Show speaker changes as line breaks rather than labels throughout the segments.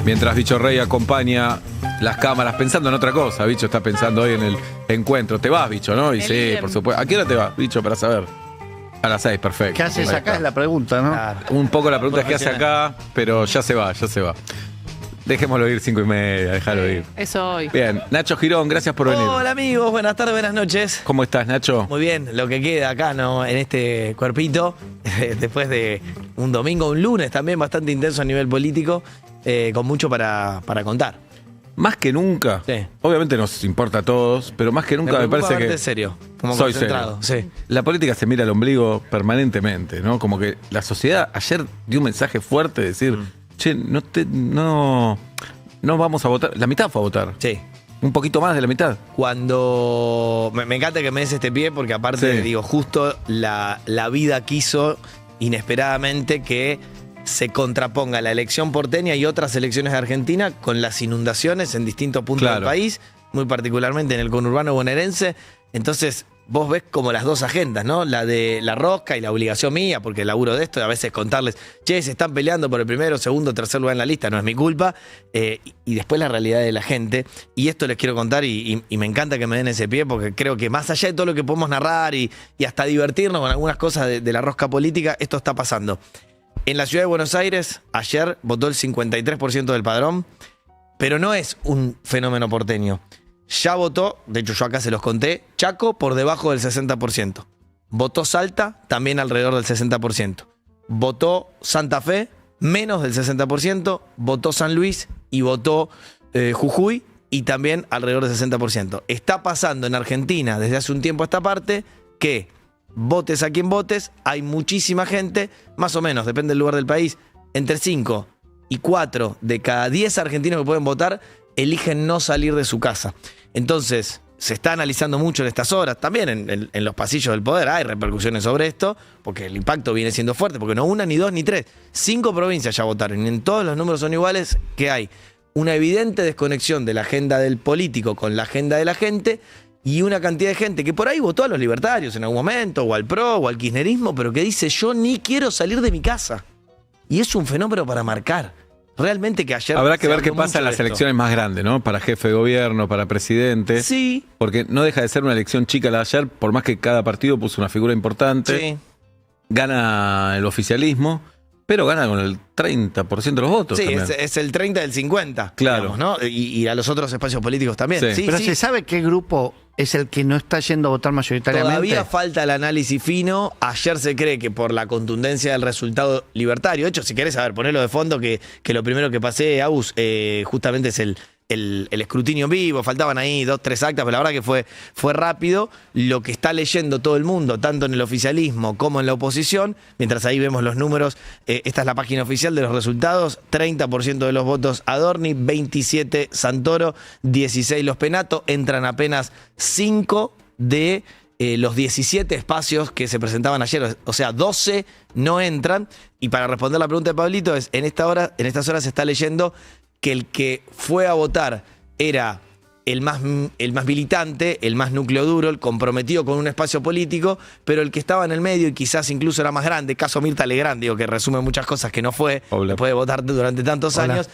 Mientras Bicho Rey acompaña las cámaras pensando en otra cosa. Bicho está pensando hoy en el encuentro. Te vas, Bicho, ¿no? Y sí, por supuesto. ¿A qué hora te vas, Bicho, para saber? A las 6, perfecto.
¿Qué haces acá? Es la pregunta, ¿no?
Claro.
Un poco la pregunta es qué hace acá, pero ya se va. Dejémoslo ir 5:30, déjalo ir.
Eso hoy.
Bien, Nacho Girón, gracias por venir.
Hola amigos, buenas tardes, buenas noches.
¿Cómo estás, Nacho?
Muy bien, lo que queda acá, ¿no? En este cuerpito, después de un domingo, un lunes también bastante intenso a nivel político, con mucho para contar.
Más que nunca,
Sí.
obviamente nos importa a todos, pero más que nunca me parece que...
serio, como
Soy
concentrado.
serio.
Sí.
La política se mira al ombligo permanentemente, ¿no? Como que la sociedad ayer dio un mensaje fuerte de decir, che, no vamos a votar. La mitad fue a votar.
Sí.
Un poquito más de la mitad.
Cuando... Me encanta que me des este pie porque aparte,
Sí.
digo, justo la vida quiso inesperadamente que se contraponga la elección porteña y otras elecciones de Argentina con las inundaciones en distintos puntos
Claro.
del país, muy particularmente en el conurbano bonaerense. Entonces, vos ves como las dos agendas, ¿no? La de la rosca y la obligación mía, porque el laburo de esto, a veces contarles, che, se están peleando por el primero, segundo, tercer lugar en la lista, no es mi culpa. Y después la realidad de la gente. Y esto les quiero contar y me encanta que me den ese pie, porque creo que más allá de todo lo que podemos narrar y hasta divertirnos con algunas cosas de la rosca política, esto está pasando. En la ciudad de Buenos Aires, ayer votó el 53% del padrón, pero no es un fenómeno porteño. Ya votó, de hecho yo acá se los conté, Chaco por debajo del 60%. Votó Salta, también alrededor del 60%. Votó Santa Fe, menos del 60%. Votó San Luis y votó Jujuy, y también alrededor del 60%. Está pasando en Argentina desde hace un tiempo a esta parte que... votes a quien votes, hay muchísima gente, más o menos, depende del lugar del país, entre 5 y 4 de cada 10 argentinos que pueden votar eligen no salir de su casa. Entonces, se está analizando mucho en estas horas, también en los pasillos del poder hay repercusiones sobre esto, porque el impacto viene siendo fuerte, porque no una, ni dos, ni tres, 5 provincias ya votaron, y en todos los números son iguales, que hay una evidente desconexión de la agenda del político con la agenda de la gente, y una cantidad de gente que por ahí votó a los libertarios en algún momento, o al PRO, o al kirchnerismo, pero que dice, yo ni quiero salir de mi casa. Y es un fenómeno para marcar. Realmente que ayer...
Habrá que
se
ver qué
habló
pasa
mucho
en
de
las
esto.
elecciones más grandes, ¿no? Para jefe de gobierno, para presidente.
Sí,
Porque no deja de ser una elección chica la de ayer, por más que cada partido puso una figura importante.
sí.
Gana el oficialismo, pero gana con el 30% de los votos.
Sí,
también.
es el 30 del 50,
Claro.
digamos, ¿no? Y a los otros espacios políticos también.
Sí.
Sí,
Pero
sí.
¿se sabe qué grupo es el que no está yendo a votar mayoritariamente?
Todavía falta el análisis fino. Ayer se cree que por la contundencia del resultado libertario, de hecho, si querés, a ver, ponelo de fondo, que lo primero que pasé, Agus, justamente es el escrutinio en vivo. Faltaban ahí 2, 3 actas, pero la verdad que fue rápido. Lo que está leyendo todo el mundo, tanto en el oficialismo como en la oposición, mientras ahí vemos los números, esta es la página oficial de los resultados: 30% de los votos Adorni, 27 Santoro, 16 Los Penato. Entran apenas 5 de los 17 espacios que se presentaban ayer, o sea, 12 no entran. Y para responder la pregunta de Pablito, en estas horas se está leyendo que el que fue a votar era el más militante, el más núcleo duro, el comprometido con un espacio político, pero el que estaba en el medio y quizás incluso era más grande, caso Mirta Legrand, digo, que resume muchas cosas que no fue,
Hola.
después de votar durante tantos
Hola.
años,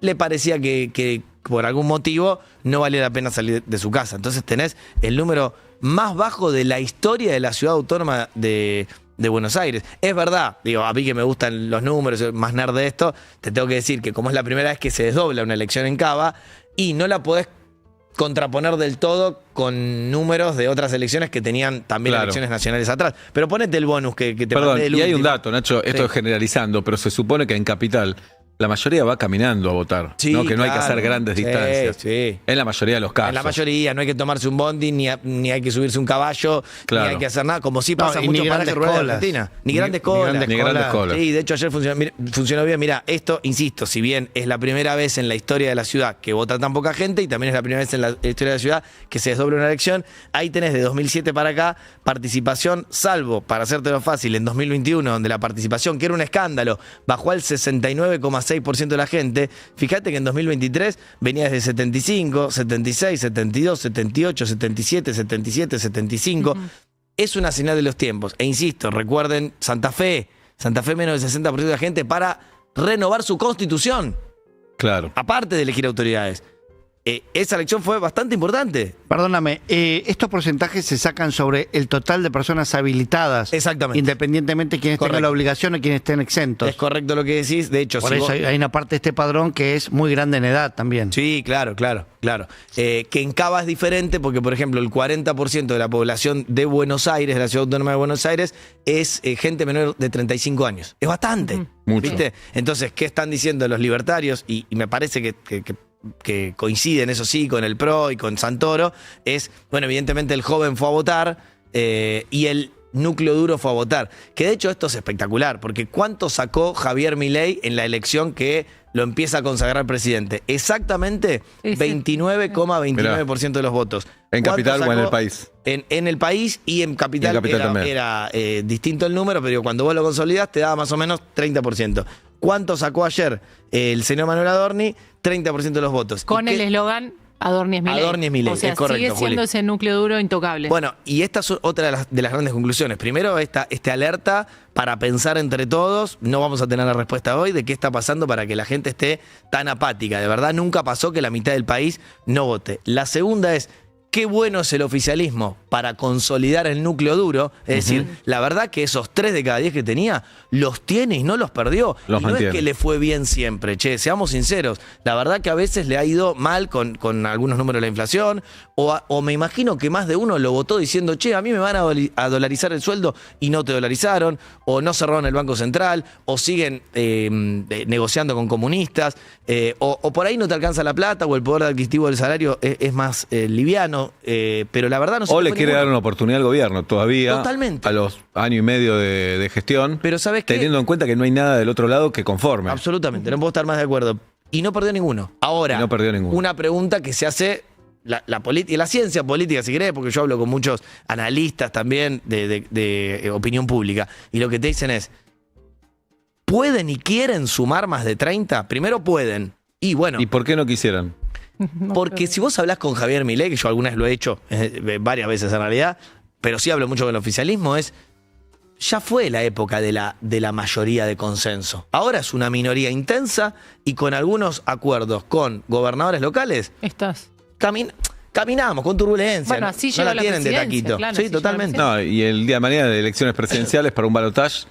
le parecía que por algún motivo no valía la pena salir de su casa. Entonces tenés el número más bajo de la historia de la ciudad autónoma de Buenos Aires. Es verdad, digo, a mí que me gustan los números, soy más nerd de esto, te tengo que decir que como es la primera vez que se desdobla una elección en Cava, y no la podés contraponer del todo con números de otras elecciones que tenían también
Claro.
elecciones nacionales atrás. Pero ponete el bonus que te
Perdón,
mandé del
y hay un
último.
dato, Nacho, esto
Sí.
es generalizando, pero se supone que en Capital la mayoría va caminando a votar,
Sí,
¿no? Que no hay que
claro.
hacer grandes
Sí,
distancias.
sí.
En la mayoría de los casos.
En la mayoría, no hay que tomarse un bondi, ni hay que subirse un caballo,
Claro.
ni hay que hacer nada, como sí pasa
No, y
mucho
ni
para
grandes
rurales de
colas.
Argentina. Ni
Ni-
grandes
ni
colas.
grandes colas.
Sí, de hecho ayer funcionó bien. Mira, esto, insisto, si bien es la primera vez en la historia de la ciudad que vota tan poca gente, y también es la primera vez en la historia de la ciudad que se desdobla una elección, ahí tenés de 2007 para acá participación, salvo, para hacértelo fácil, en 2021, donde la participación, que era un escándalo, bajó al 69,6% de la gente. Fíjate que en 2023 venía desde 75, 76, 72, 78, 77, 77, 75. Es una señal de los tiempos. E insisto, recuerden, Santa Fe menos del 60% de la gente para renovar su constitución.
Claro.
aparte de elegir autoridades. Esa elección fue bastante importante.
Perdóname, estos porcentajes se sacan sobre el total de personas habilitadas.
Exactamente.
Independientemente de quienes tengan
Correcto.
la obligación o quienes estén exentos.
Es correcto lo que decís. De hecho,
Por
si
eso
vos-
hay una parte de este padrón que es muy grande en edad también.
Sí, claro. Que en Cava es diferente porque, por ejemplo, el 40% de la población de Buenos Aires, de la Ciudad Autónoma de Buenos Aires, es gente menor de 35 años. Es bastante.
Mucho.
¿Viste? Entonces, ¿qué están diciendo los libertarios? Y me parece que coinciden, eso sí, con el PRO y con Santoro, es, bueno, evidentemente el joven fue a votar y el núcleo duro fue a votar. Que de hecho esto es espectacular, porque ¿cuánto sacó Javier Milei en la elección que lo empieza a consagrar presidente? Exactamente
Sí, sí.
29,29% de los votos.
¿En
¿Cuánto
capital o en
sacó?
el país?
En el país y en capital,
Y en capital también.
era distinto el número, pero cuando vos lo consolidás te daba más o menos 30%. ¿Cuánto sacó ayer el señor Manuel Adorni? 30% de los votos.
Con
¿Y
el
qué-
eslogan Adorni es Milei.
Adorni es Milei,
O sea,
es correcto,
sigue siendo
Juli.
ese núcleo duro intocable.
Bueno, y esta es otra de las grandes conclusiones. Primero, esta alerta para pensar entre todos. No vamos a tener la respuesta hoy de qué está pasando para que la gente esté tan apática. De verdad, nunca pasó que la mitad del país no vote. La segunda es, qué bueno es el oficialismo para consolidar el núcleo duro. Es decir, la verdad que esos 3 de cada 10 que tenía, los tiene y no los perdió.
Los
Y no es
mantiene.
que le fue bien siempre, che, seamos sinceros. La verdad que a veces le ha ido mal con algunos números de la inflación, o me imagino que más de uno lo votó diciendo, che, a mí me van a dolarizar el sueldo y no te dolarizaron, o no cerraron el Banco Central, o siguen negociando con comunistas, o por ahí no te alcanza la plata, o el poder adquisitivo del salario es más liviano, pero la verdad no se
O le
fue
quiere
ninguno.
dar una oportunidad al gobierno todavía.
Totalmente.
A los año y medio de gestión.
Pero ¿sabes qué?
Teniendo en cuenta que no hay nada del otro lado que conforme.
Absolutamente, no puedo estar más de acuerdo. Y no perdió ninguno. Ahora,
Y no perdió ninguno.
una pregunta que se hace la ciencia política, si querés, porque yo hablo con muchos analistas también de opinión pública, y lo que te dicen es, ¿pueden y quieren sumar más de 30? Primero pueden. Y bueno,
¿Y por qué no quisieran?
No,
porque
pero-
si vos hablás con Javier Milei, que yo alguna vez lo he hecho, varias veces en realidad, pero sí hablo mucho con el oficialismo, ya fue la época de la mayoría de consenso. Ahora es una minoría intensa y con algunos acuerdos con gobernadores locales,
Estás.
caminamos con turbulencia.
Bueno, así
no
llegó
la
la
tienen de
presidencia,
taquito.
claro,
sí,
así llegó la
totalmente.
No, y el día de mañana de elecciones presidenciales para un balotaje,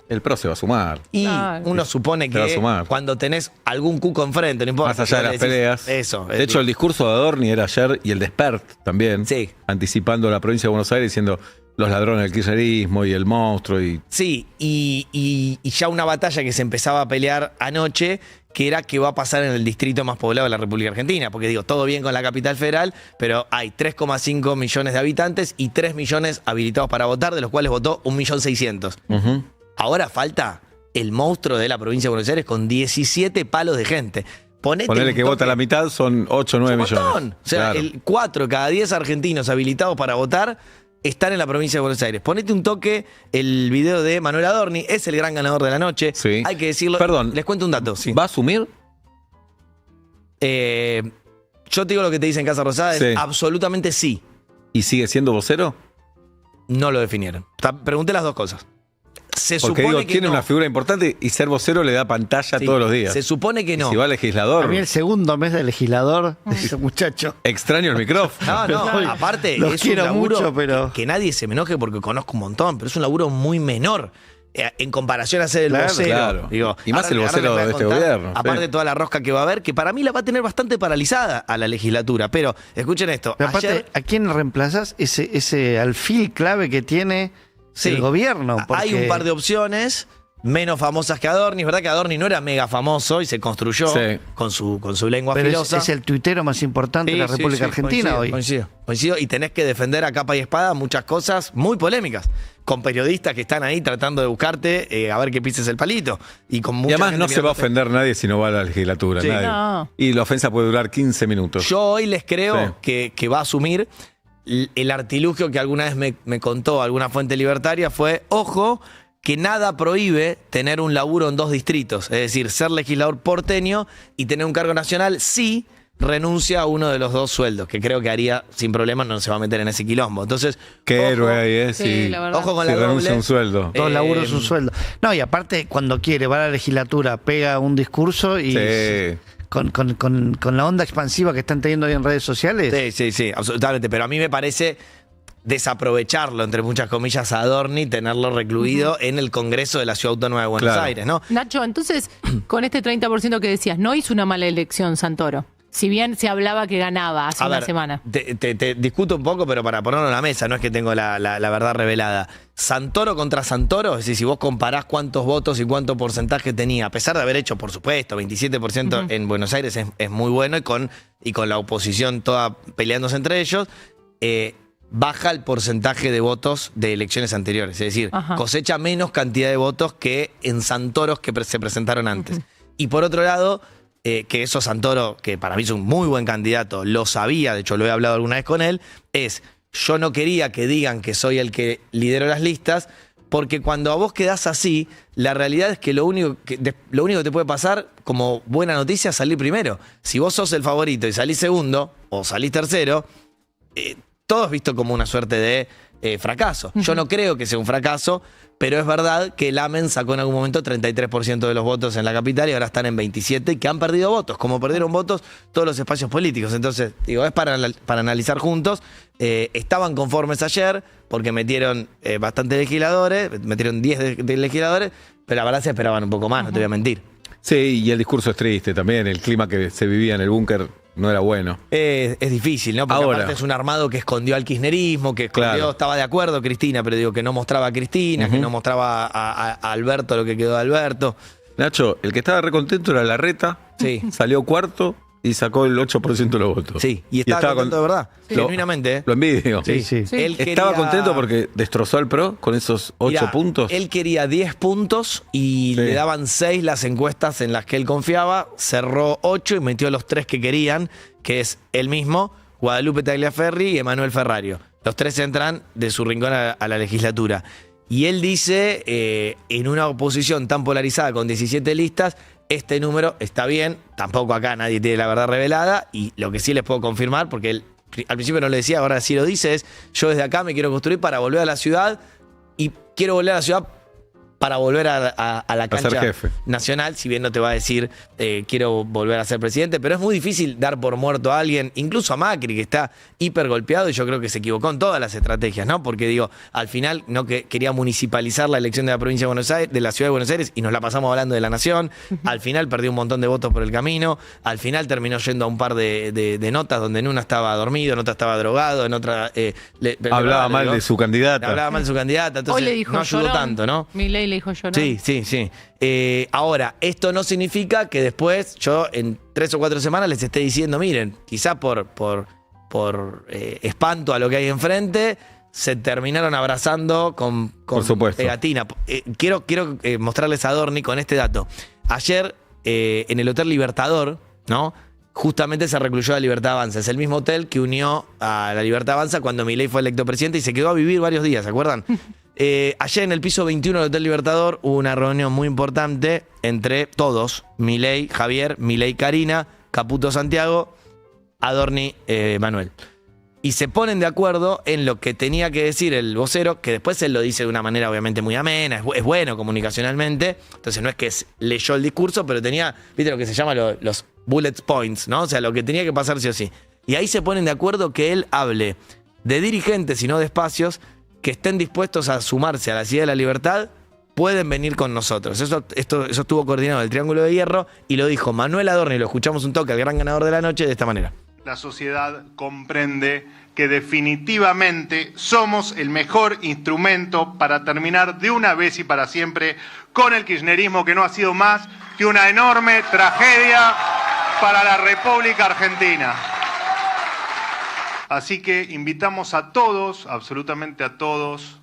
el PRO se va a sumar.
Y
Claro.
uno supone
Te va a
que
sumar.
cuando tenés algún cuco enfrente, no importa.
Más allá de las
vos le decís,
peleas.
Eso.
De hecho, el discurso de Adorni era ayer y el de Spert también.
Sí.
Anticipando la provincia de Buenos Aires diciendo los ladrones del kirchnerismo y el monstruo y
Sí, y ya una batalla que se empezaba a pelear anoche, que era qué va a pasar en el distrito más poblado de la República Argentina. Porque digo, todo bien con la capital federal, pero hay 3,5 millones de habitantes y 3 millones habilitados para votar, de los cuales votó 1.600.000.
Ujú.
Ahora falta el monstruo de la provincia de Buenos Aires con 17 palos de gente.
Ponele
un
que vota
toque.
la mitad, son 8 o 9
Es un
millones.
montón. O sea,
Claro.
4 cada 10 argentinos habilitados para votar están en la provincia de Buenos Aires. Ponete un toque el video de Manuel Adorni, es el gran ganador de la noche.
Sí.
Hay que decirlo.
Perdón.
Les cuento un dato. Sí.
¿Va a asumir?
Yo te digo lo que te dice en Casa Rosada,
Sí.
es absolutamente sí.
¿Y sigue siendo vocero?
No lo definieron. Pregunté las dos cosas. Se
Porque
supone
digo,
que
tiene
no.
una figura importante y ser vocero le da pantalla
Sí.
todos los días.
Se supone que
Y
no.
si va legislador,
A mí el segundo mes de legislador de ese muchacho.
extraño el micrófono.
No,
Perdón.
aparte
Los
es
quiero
un laburo
mucho, pero-
que nadie se me enoje porque conozco un montón, pero es un laburo muy menor en comparación a ser el
Claro,
vocero.
claro.
Digo,
Y más
ahora-
el
ahora
vocero
les voy a
de este
contar,
gobierno,
Aparte
sí.
de toda la rosca que va a haber, que para mí la va a tener bastante paralizada a la legislatura. Pero escuchen esto.
Pero aparte,
ayer-
¿a quién reemplazas ese alfil clave que tiene
Sí.
el gobierno?
Hay un par de opciones menos famosas que Adorni. Es verdad que Adorni no era mega famoso y se construyó
Sí.
con su lengua
Pero
filosa.
es el tuitero más importante de la
Sí,
República
sí,
Argentina hoy.
Coincido. Y tenés que defender a capa y espada muchas cosas muy polémicas. Con periodistas que están ahí tratando de buscarte a ver que pises el palito. Y con
Y
mucha
además
gente
no se va a
mirándote.
ofender nadie si no va a la legislatura.
Sí.
Nadie.
No.
Y la ofensa puede durar 15 minutos.
Yo hoy les creo
Sí.
que va a asumir el artilugio que alguna vez me contó alguna fuente libertaria fue, ojo, que nada prohíbe tener un laburo en 2 distritos. Es decir, ser legislador porteño y tener un cargo nacional si renuncia a uno de los 2 sueldos, que creo que haría sin problemas, no se va a meter en ese quilombo. Entonces,
Qué
ojo,
héroe ahí es.
Sí, la verdad.
ojo con
si
la
renuncia a
doble.
un sueldo.
Dos laburos,
Eh,
un sueldo. No, y aparte, cuando quiere, va a la legislatura, pega un discurso y
Sí.
con la onda expansiva que están teniendo hoy en redes sociales.
Sí, absolutamente. Pero a mí me parece desaprovecharlo, entre muchas comillas, a Adorni, tenerlo recluido en el Congreso de la Ciudad Autónoma de Buenos Aires, ¿no?
Nacho, entonces, con este 30% que decías, no hizo una mala elección Santoro. Si bien se hablaba que ganaba hace una semana.
Te discuto un poco, pero para ponerlo en la mesa, no es que tengo la verdad revelada. Santoro contra Santoro, es decir, si vos comparás cuántos votos y cuánto porcentaje tenía, a pesar de haber hecho, por supuesto, 27% en Buenos Aires es muy bueno y con la oposición toda peleándose entre ellos, baja el porcentaje de votos de elecciones anteriores. Es decir, cosecha menos cantidad de votos que en Santoros que se presentaron antes. Y por otro lado, que eso Santoro, que para mí es un muy buen candidato, lo sabía, de hecho lo he hablado alguna vez con él, yo no quería que digan que soy el que lidero las listas, porque cuando a vos quedás así, la realidad es que lo único que te puede pasar como buena noticia es salir primero. Si vos sos el favorito y salís segundo o salís tercero, todo es visto como una suerte de fracaso. Yo no creo que sea un fracaso, pero es verdad que el AMEN sacó en algún momento 33% de los votos en la capital y ahora están en 27% y que han perdido votos, como perdieron votos todos los espacios políticos. Entonces, digo, es para analizar juntos. Estaban conformes ayer porque metieron bastantes legisladores, metieron 10 de legisladores, pero la verdad se esperaban un poco más, no te voy a mentir.
Sí, y el discurso es triste también, el clima que se vivía en el búnker no era bueno.
Es difícil, ¿no? Porque aparte es un armado que escondió al kirchnerismo, que escondió, estaba de acuerdo Cristina, pero digo que no mostraba a Cristina, que no mostraba a Alberto lo que quedó de Alberto.
Nacho, el que estaba recontento era Larreta, salió cuarto y sacó el 8% de los votos.
Sí, y estaba contento de verdad, genuinamente.
Lo envidio.
Sí.
Él
estaba contento porque destrozó al PRO con esos 8 puntos.
Él quería 10 puntos y le daban 6 las encuestas en las que él confiaba, cerró 8 y metió los 3 que querían, que es él mismo, Guadalupe Tagliaferri y Emanuel Ferrario. Los 3 entran de su rincón a la legislatura. Y él dice, en una oposición tan polarizada con 17 listas, este número está bien, tampoco acá nadie tiene la verdad revelada, y lo que sí les puedo confirmar, porque él al principio no lo decía, ahora sí lo dice, es yo desde acá me quiero construir para volver a la ciudad, y quiero volver a la ciudad para volver a la cancha nacional, si bien no te va a decir quiero volver a ser presidente, pero es muy difícil dar por muerto a alguien, incluso a Macri, que está hiper golpeado, y yo creo que se equivocó en todas las estrategias, ¿no? Porque digo, al final no quería municipalizar la elección de la provincia de Buenos Aires, de la ciudad de Buenos Aires, y nos la pasamos hablando de la nación, al final perdió un montón de votos por el camino, al final terminó yendo a un par de notas donde en una estaba dormido, en otra estaba drogado, en otra
hablaba mal de su candidata.
Hablaba mal de su candidata, entonces
hoy le dijo,
no ayudó tanto, ¿no?
Milei le dijo llorón.
Sí. Ahora, esto no significa que después yo en 3 o 4 semanas les esté diciendo, miren, quizá por espanto a lo que hay enfrente, se terminaron abrazando con pegatina. Quiero mostrarles a Adorni con este dato. Ayer, en el Hotel Libertador, ¿no? Justamente se recluyó a Libertad Avanza. Es el mismo hotel que unió a la Libertad Avanza cuando Milei fue electo presidente y se quedó a vivir varios días, ¿se acuerdan? Ayer en el piso 21 del Hotel Libertador hubo una reunión muy importante entre todos, Milei Javier, Milei Karina, Caputo Santiago, Adorni Manuel. Y se ponen de acuerdo en lo que tenía que decir el vocero, que después él lo dice de una manera obviamente muy amena, es bueno comunicacionalmente, entonces no es que leyó el discurso, pero tenía, viste lo que se llama los bullet points, ¿no? O sea, lo que tenía que pasar sí o sí. Y ahí se ponen de acuerdo que él hable de dirigentes y no de espacios que estén dispuestos a sumarse a la Ciudad de la Libertad, pueden venir con nosotros. Eso estuvo coordinado el Triángulo de Hierro y lo dijo Manuel Adorni, lo escuchamos un toque, el gran ganador de la noche, de esta manera.
La sociedad comprende que definitivamente somos el mejor instrumento para terminar de una vez y para siempre con el kirchnerismo, que no ha sido más que una enorme tragedia para la República Argentina. Así que invitamos a todos, absolutamente a todos,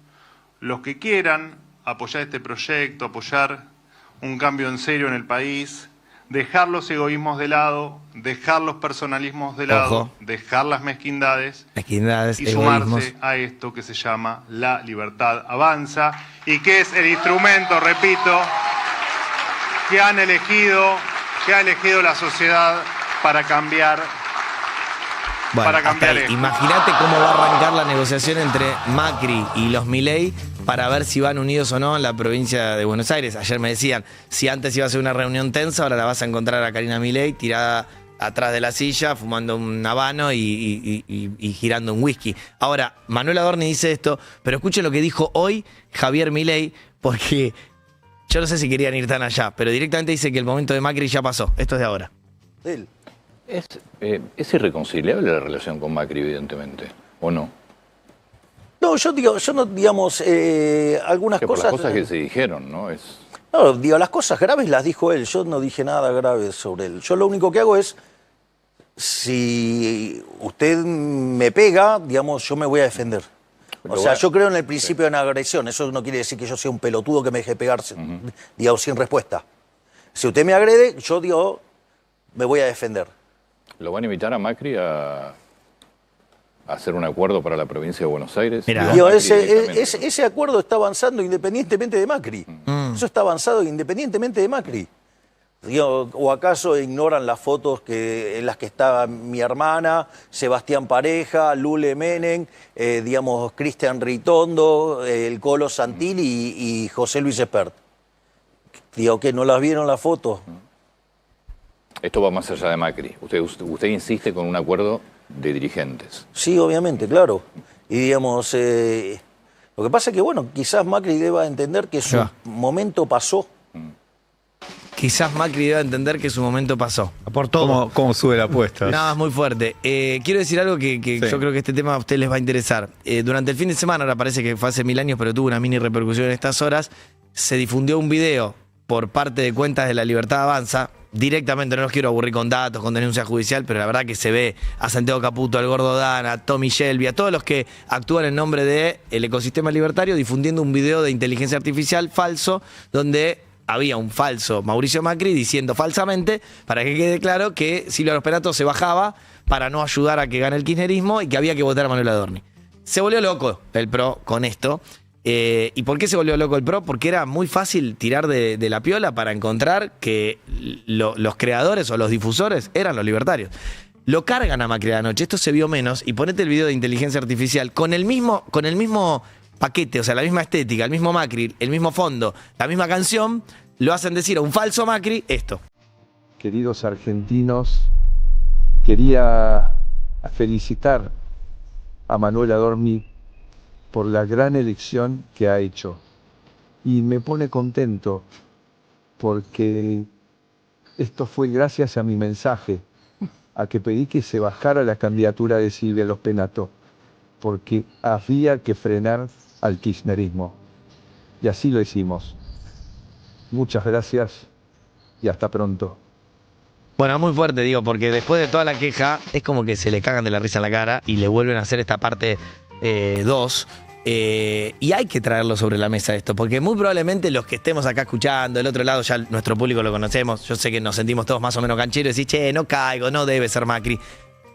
los que quieran apoyar este proyecto, apoyar un cambio en serio en el país, dejar los egoísmos de lado, dejar los personalismos de lado, dejar las mezquindades y sumarse a esto que se llama La Libertad Avanza y que es el instrumento, repito, que ha elegido la sociedad para cambiar
Bueno,
para cambiar
hasta ahí.
esto.
Imagínate cómo va a arrancar la negociación entre Macri y los Milei para ver si van unidos o no en la provincia de Buenos Aires. Ayer me decían, si antes iba a ser una reunión tensa, ahora la vas a encontrar a Karina Milei tirada atrás de la silla, fumando un habano y girando un whisky. Ahora, Manuel Adorni dice esto, pero escuchen lo que dijo hoy Javier Milei, porque yo no sé si querían ir tan allá, pero directamente dice que el momento de Macri ya pasó. Esto es de ahora.
Él. Es irreconciliable la relación con Macri, evidentemente, ¿o no?
No, yo no, digamos, algunas
Que por
cosas...
las cosas que se dijeron, ¿no?
No, digo, las cosas graves las dijo él, yo no dije nada grave sobre él. Yo lo único que hago es, si usted me pega, digamos, yo me voy a defender. O sea, yo creo en el principio de una agresión, eso no quiere decir que yo sea un pelotudo que me deje pegarse, digamos, sin respuesta. Si usted me agrede, yo digo, me voy a defender.
¿Lo van a invitar a Macri a hacer un acuerdo para la provincia de Buenos Aires?
Mirá.
Digo, ese acuerdo está avanzando independientemente de Macri. Eso está avanzado independientemente de Macri. Digo, ¿o acaso ignoran las fotos en las que estaba mi hermana, Sebastián Pareja, Lule Menem, digamos, Cristian Ritondo, el Colo Santilli y José Luis Espert? Digo, ¿que no las vieron las fotos?
Esto va más allá de Macri. Usted insiste con un acuerdo de dirigentes.
Sí, obviamente, claro. Y digamos, lo que pasa es que, bueno, quizás Macri deba entender que su momento pasó.
Quizás Macri deba entender que su momento pasó.
Por todo.
¿Cómo sube la apuesta?
No, es muy fuerte. Quiero decir algo que yo creo que este tema a ustedes les va a interesar. Durante el fin de semana, ahora parece que fue hace 1000 años, pero tuvo una mini repercusión en estas horas, se difundió un video por parte de cuentas de La Libertad Avanza. Directamente, no los quiero aburrir con datos, con denuncia judicial, pero la verdad que se ve a Santiago Caputo, al Gordo Dana, a Tommy Shelby, a todos los que actúan en nombre del ecosistema libertario, difundiendo un video de inteligencia artificial falso, donde había un falso Mauricio Macri diciendo falsamente, para que quede claro, que Silvia Losperato se bajaba para no ayudar a que gane el kirchnerismo y que había que votar a Manuel Adorni. Se volvió loco el PRO con esto. ¿Y por qué se volvió loco el PRO? Porque era muy fácil tirar de la piola para encontrar que los creadores o los difusores eran los libertarios. Lo cargan a Macri de anoche, esto se vio menos, y ponete el video de inteligencia artificial con el mismo paquete, o sea, la misma estética, el mismo Macri, el mismo fondo, la misma canción, lo hacen decir a un falso Macri esto.
Queridos argentinos, quería felicitar a Manuel Adorni por la gran elección que ha hecho. Y me pone contento porque esto fue gracias a mi mensaje, a que pedí que se bajara la candidatura de Silvia Losperato, porque había que frenar al kirchnerismo. Y así lo hicimos. Muchas gracias y hasta pronto.
Bueno, muy fuerte, digo, porque después de toda la queja, es como que se le cagan de la risa en la cara y le vuelven a hacer esta parte 2. Y hay que traerlo sobre la mesa esto, porque muy probablemente los que estemos acá escuchando, del otro lado ya nuestro público lo conocemos, yo sé que nos sentimos todos más o menos cancheros y decís, che, no caigo, no debe ser Macri.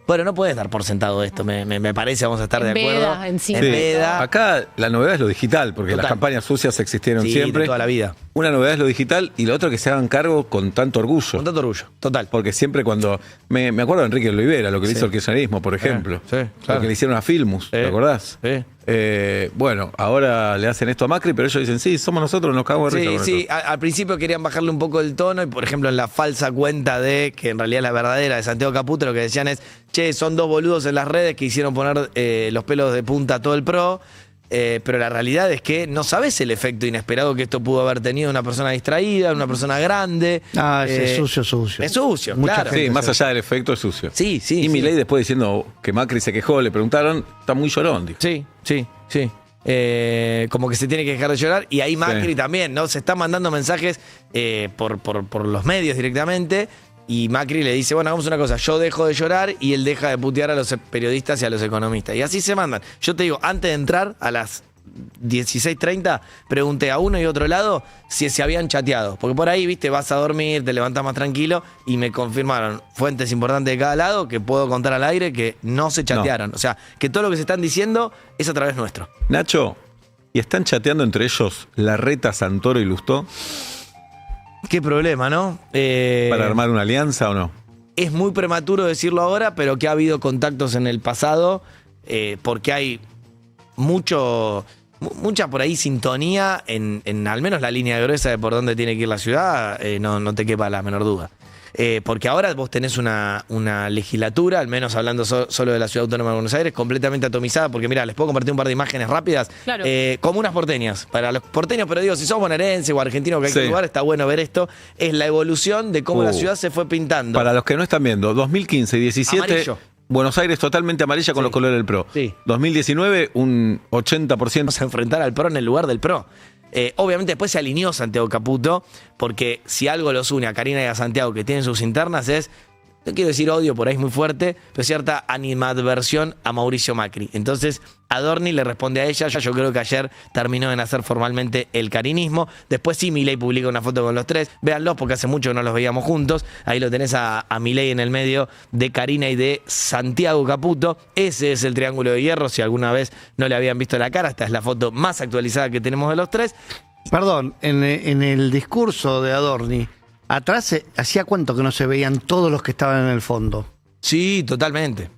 Bueno, no puedes dar por sentado esto, me parece, vamos a estar de acuerdo.
Encima.
Sí.
Veda.
Acá la novedad es lo digital, porque
Total.
las campañas sucias existieron
Sí,
siempre.
de toda la vida.
Una novedad es lo digital y lo otro que se hagan cargo con tanto orgullo.
Con tanto orgullo, total.
Porque siempre cuando... Me acuerdo de Enrique Olivera, lo que le hizo el kirchnerismo, por ejemplo.
sí, claro.
Lo que le hicieron a Filmus, ¿te acordás?
Sí.
Bueno, ahora le hacen esto a Macri, pero ellos dicen, sí, somos nosotros, nos cagamos de risa
Sí,
con
sí,
esto.
al principio querían bajarle un poco el tono y, por ejemplo, en la falsa cuenta que en realidad es la verdadera de Santiago Caputo, lo que decían es, che, son dos boludos en las redes que hicieron poner los pelos de punta a todo el PRO, pero la realidad es que no sabes el efecto inesperado que esto pudo haber tenido una persona distraída, una persona grande.
Es sucio.
Es sucio,
Mucha
claro.
gente
Sí, más allá del efecto es sucio.
Sí, sí.
Y
sí.
Milei después diciendo que Macri se quejó, le preguntaron, está muy llorón, dijo.
Sí. Como que se tiene que dejar de llorar. Y ahí Macri
Sí.
también, ¿no? Se está mandando mensajes por los medios directamente. Y Macri le dice, bueno, hagamos una cosa, yo dejo de llorar y él deja de putear a los periodistas y a los economistas. Y así se mandan. Yo te digo, antes de entrar a las 16:30, pregunté a uno y otro lado si se habían chateado. Porque por ahí, viste, vas a dormir, te levantas más tranquilo y me confirmaron fuentes importantes de cada lado que puedo contar al aire que no se chatearon. O sea, que todo lo que se están diciendo es a través nuestro.
Nacho, ¿y están chateando entre ellos Larreta, Santoro y Lustó
Qué problema, ¿no?
para armar una alianza o no?
es muy prematuro decirlo ahora, pero que ha habido contactos en el pasado, porque hay mucha por ahí sintonía en al menos la línea gruesa de por dónde tiene que ir la ciudad, no te quepa la menor duda. Porque ahora vos tenés una legislatura, al menos hablando solo de la Ciudad Autónoma de Buenos Aires, completamente atomizada, porque mira, les puedo compartir un par de imágenes rápidas,
Claro.
comunas porteñas, para los porteños, pero digo, si sos bonaerense o argentino que hay que
Sí.
lugar, está bueno ver esto, es la evolución de cómo la ciudad se fue pintando.
Para los que no están viendo, 2015 y 17,
Amarillo.
Buenos Aires totalmente amarilla con
Sí.
los colores del PRO.
Sí.
2019, un 80%.
Vamos a enfrentar al PRO en el lugar del PRO. Obviamente después se alineó Santiago Caputo, porque si algo los une a Karina y a Santiago, que tienen sus internas, es, no quiero decir odio, por ahí es muy fuerte, pero cierta animadversión a Mauricio Macri. Entonces Adorni le responde a ella, yo creo que ayer terminó de nacer formalmente el carinismo. Después sí, Milei publica una foto con los tres, véanlos porque hace mucho que no los veíamos juntos. Ahí lo tenés a Milei en el medio de Karina y de Santiago Caputo. Ese es el triángulo de hierro, si alguna vez no le habían visto la cara, esta es la foto más actualizada que tenemos de los tres.
Perdón, en el discurso de Adorni, atrás, ¿hacía cuánto que no se veían todos los que estaban en el fondo?
Sí, totalmente.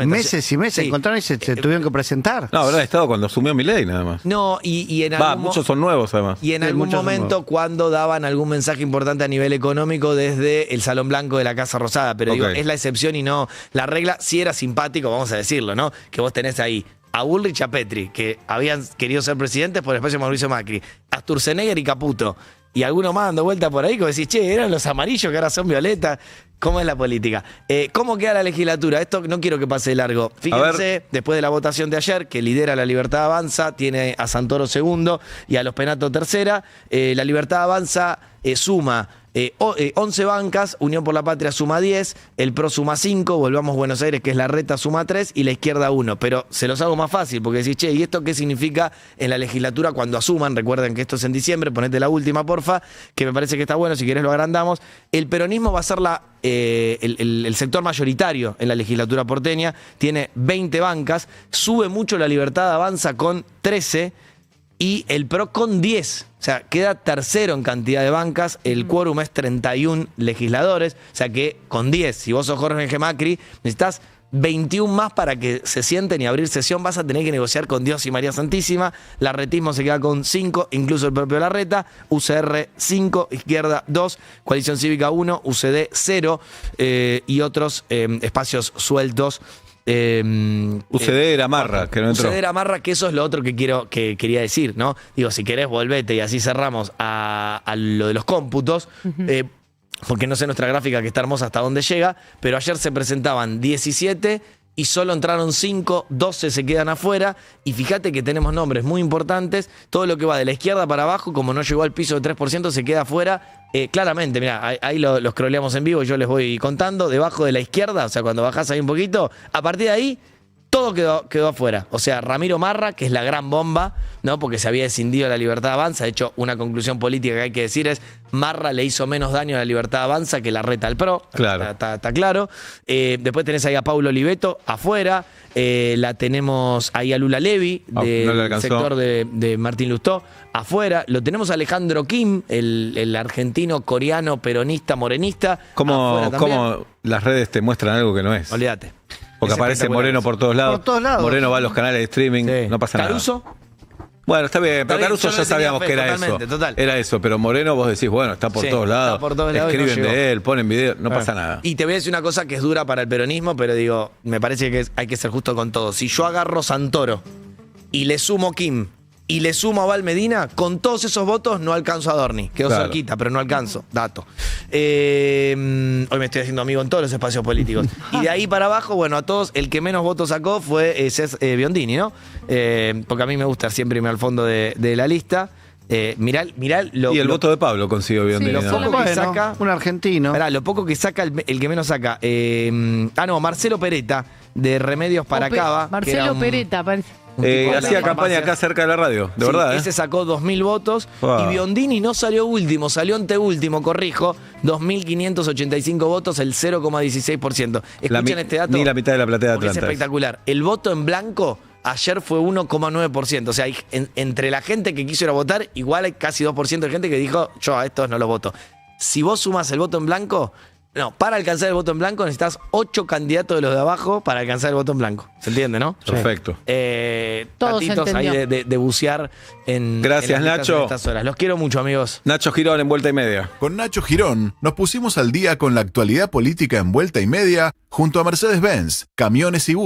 Meses y meses,
Sí.
encontraron y se tuvieron que presentar.
No, habrá estado cuando asumió Milei nada más.
No, y en
Va,
algún
muchos son nuevos además.
Y en
Sí,
algún
muchos son
momento
nuevos.
cuando daban algún mensaje importante a nivel económico desde el Salón Blanco de la Casa Rosada. Pero digo,
Ok.
es la excepción y no la regla. Sí era simpático, vamos a decirlo, ¿no? Que vos tenés ahí a Bullrich y a Petri, que habían querido ser presidentes por el espacio de Mauricio Macri, a Sturzenegger y Caputo, y algunos más dando vuelta por ahí, como decís, che, eran los amarillos que ahora son violetas. ¿Cómo es la política? ¿Cómo queda la legislatura? Esto no quiero que pase de largo. Fíjense, después de la votación de ayer, que lidera La Libertad Avanza, tiene a Santoro segundo y a Los Penato tercera. La Libertad Avanza suma 11 bancas, Unión por la Patria suma 10, el PRO suma 5, Volvamos Buenos Aires, que es la reta, suma 3 y la izquierda 1. Pero se los hago más fácil porque decís, che, ¿y esto qué significa en la legislatura cuando asuman? Recuerden que esto es en diciembre, ponete la última, porfa, que me parece que está bueno, si querés lo agrandamos. El peronismo va a ser el sector mayoritario en la legislatura porteña, tiene 20 bancas, sube mucho La Libertad Avanza con 13 y el PRO con 10. O sea, queda tercero en cantidad de bancas, el quórum es 31 legisladores, o sea que con 10, si vos sos Jorge G. Macri, necesitas 21 más para que se sienten y abrir sesión, vas a tener que negociar con Dios y María Santísima. Larretismo se queda con 5, incluso el propio Larreta, UCR 5, Izquierda 2, Coalición Cívica 1, UCD 0 y otros espacios sueltos.
UCD era Marra, que no entró.
UCD era Marra, que eso es lo otro que quería decir, ¿no? Digo, si querés, volvete y así cerramos a lo de los cómputos. Porque no sé nuestra gráfica que está hermosa hasta dónde llega, pero ayer se presentaban 17 y solo entraron 5, 12 se quedan afuera, y fíjate que tenemos nombres muy importantes, todo lo que va de la izquierda para abajo, como no llegó al piso de 3%, se queda afuera. Claramente, mira, ahí lo scrolleamos en vivo, yo les voy contando, debajo de la izquierda, o sea, cuando bajás ahí un poquito, a partir de ahí, todo quedó afuera. O sea, Ramiro Marra, que es la gran bomba, ¿no? Porque se había escindido La Libertad Avanza. De hecho, una conclusión política que hay que decir es: Marra le hizo menos daño a La Libertad Avanza que la reta al PRO.
Claro.
Está claro. Después tenés ahí a Paulo Oliveto afuera. La tenemos ahí a Lula Levy,
No le
del
alcanzó.
sector de Martín Lustó, afuera. Lo tenemos a Alejandro Kim, el argentino, coreano, peronista, morenista. afuera también.
¿Cómo las redes te muestran algo que no es?
Olvídate.
Porque
Es
aparece
espectacular
Moreno
eso.
por todos lados.
Por todos lados.
Moreno va a los canales de streaming,
Sí.
no pasa
¿Caruso?
nada. Bueno, está bien, pero
bien,
Caruso
yo no
ya
le tenía
sabíamos
fe,
que era
totalmente,
eso.
total.
Era eso, pero Moreno vos decís, bueno, está por
Sí,
todos lados.
está por todos lados y no
escriben
llegó.
de él, ponen videos, no pasa nada.
Y te voy a decir una cosa que es dura para el peronismo, pero digo, me parece que hay que ser justo con todo. Si yo agarro Santoro y le sumo Kim y le sumo a Val Medina, con todos esos votos no alcanzo a Adorni. Quedó
Claro.
cerquita, pero no alcanzo. Dato. Hoy me estoy haciendo amigo en todos los espacios políticos. Y de ahí para abajo, bueno, a todos, el que menos votos sacó fue Biondini, ¿no? Porque a mí me gusta siempre irme al fondo de la lista. Mirá lo...
Y el
lo-
voto de Pablo consiguió bien.
Sí,
lo
solo
poco que
Bueno,
saca...
un argentino.
Pará, lo poco que saca, el que menos saca. Marcelo Peretta, de Remedios para Cava. que era
Marcelo
un-
Peretta, parece.
un tipo de la
Hacía campaña
farmacia.
acá cerca de la radio, de
Sí,
verdad.
Ese sacó 2.000 votos.
Wow.
Y Biondini no salió último, salió anteúltimo, corrijo. 2.585 votos, el 0,16%. Escuchen este dato.
Ni la mitad de la platea de
porque es
Atlanta.
espectacular. El voto en blanco ayer fue 1,9%. O sea, entre la gente que quiso ir a votar, igual hay casi 2% de gente que dijo, yo a estos no los voto. Si vos sumas el voto en blanco, No, para alcanzar el voto en blanco necesitas 8 candidatos de los de abajo para alcanzar el voto en blanco. ¿Se entiende, no?
Perfecto.
Todo se
Tatitos ahí
entendió.
de bucear en
Gracias,
en las listas
Nacho.
en estas horas. Los quiero mucho, amigos.
Nacho Girón en Vuelta y Media.
Con Nacho Girón nos pusimos al día con la actualidad política en Vuelta y Media junto a Mercedes-Benz, Camiones y